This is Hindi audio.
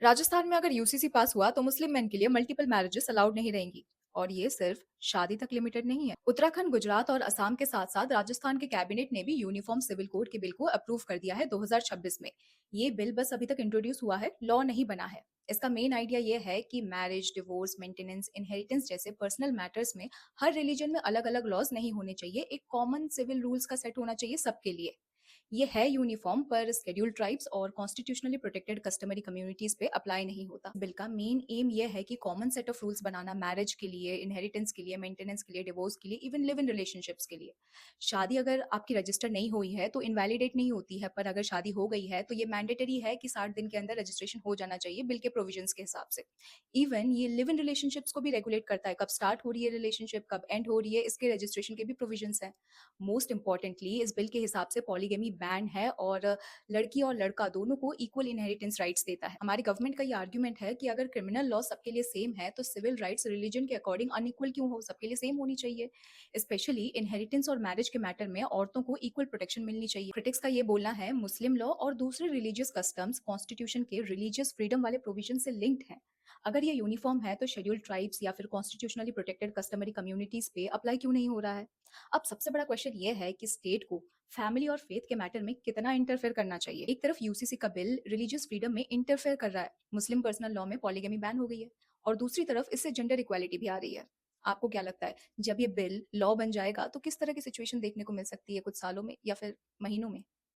राजस्थान में अगर यूसीसी पास हुआ तो मुस्लिम मेन के लिए मल्टीपल मैरिजेस अलाउड नहीं रहेंगी। और ये सिर्फ शादी तक लिमिटेड नहीं है। उत्तराखंड, गुजरात और असम के साथ साथ राजस्थान के कैबिनेट ने भी यूनिफॉर्म सिविल कोड के बिल को अप्रूव कर दिया है 2026 में। ये बिल बस अभी तक इंट्रोड्यूस हुआ है, लॉ नहीं बना है। इसका मेन आइडिया ये है कि मैरिज, डिवोर्स, मेंटेनेंस, इनहेरिटेंस जैसे पर्सनल मैटर्स में हर रिलीजन में अलग अलग लॉज नहीं होने चाहिए, एक कॉमन सिविल रूल्स का सेट होना चाहिए सबके लिए। ये है यूनिफॉर्म, पर शेड्यूल्ड ट्राइब्स और कॉन्स्टिट्यूशनली प्रोटेक्टेड कस्टमरी कम्युनिटीज पे अप्लाई नहीं होता। बिल का मेन एम ये है कि common set of rules banana, marriage के लिए, इनहेरिटेंस के लिए, मेंटेनेंस के लिए, डिवोर्स के लिए, इवन लिव इन रिलेशनशिप्स के लिए। शादी अगर आपकी रजिस्टर नहीं हुई है तो इनवैलिडेट नहीं होती है, पर अगर शादी हो गई है तो ये मैंडेटरी है कि 60 दिन के अंदर रजिस्ट्रेशन हो जाना चाहिए बिल के प्रोविजंस के हिसाब से। इवन ये लिव इन रिलेशनशिप्स को भी रेगुलेट करता है, कब स्टार्ट हो रही है रिलेशनशिप, कब एंड हो रही है, इसके रजिस्ट्रेशन के भी प्रोविजंस हैं। मोस्ट इंपॉर्टेंटली इस बिल के हिसाब से पॉलीगेमी बैन है और लड़की और लड़का दोनों को इक्वल इनहेरिटेंस राइट्स देता है। हमारी गवर्नमेंट का ये आर्ग्यूमेंट है कि अगर क्रिमिनल लॉ सबके लिए सेम है तो सिविल राइट्स रिलीजन के अकॉर्डिंग अनइक्वल क्यों हो, सबके लिए सेम होनी चाहिए। स्पेशली इनहेरिटेंस और मैरिज के मैटर में औरतों को इक्वल प्रोटेक्शन मिलनी चाहिए। क्रिटिक्स का ये बोलना है मुस्लिम लॉ और दूसरे रिलीजियस कस्टम्स कॉन्स्टिट्यूशन के रिलीजियस फ्रीडम वाले प्रोविजन से लिंक्ड हैं। अगर ये यूनिफॉर्म है तो शेड्यूल्ड ट्राइब्स या फिर कॉन्स्टिट्यूशनली प्रोटेक्टेड कस्टमरी कम्युनिटीज पे अप्लाई क्यों नहीं हो रहा है। अब सबसे बड़ा क्वेश्चन ये है कि स्टेट को फैमिली और फेथ के मैटर में कितना इंटरफेयर करना चाहिए। एक तरफ यूसीसी का बिल रिलीजियस फ्रीडम में इंटरफेयर कर रहा है, मुस्लिम पर्सनल लॉ में पॉलीगमी बैन हो गई है, और दूसरी तरफ इससे जेंडर इक्वालिटी भी आ रही है। आपको क्या लगता है, जब ये बिल लॉ बन जाएगा तो किस तरह की सिचुएशन देखने को मिल सकती है कुछ सालों में या फिर महीनों में?